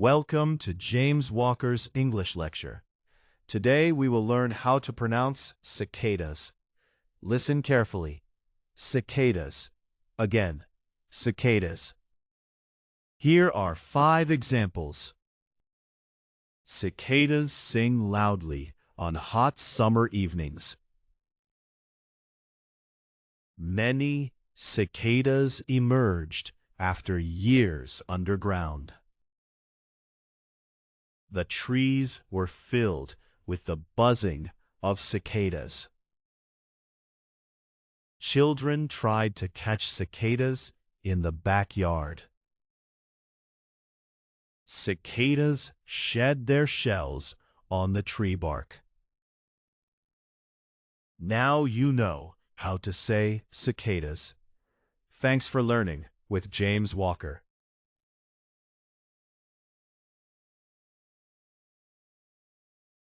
Welcome to James Walker's English lecture. Today we will learn how to pronounce cicadas. Listen carefully. Cicadas. Again, cicadas. Here are 5 examples. Cicadas sing loudly on hot summer evenings. Many cicadas emerged after years underground. The trees were filled with the buzzing of cicadas. Children tried to catch cicadas in the backyard. Cicadas shed their shells on the tree bark. Now you know how to say cicadas. Thanks for learning with James Walker.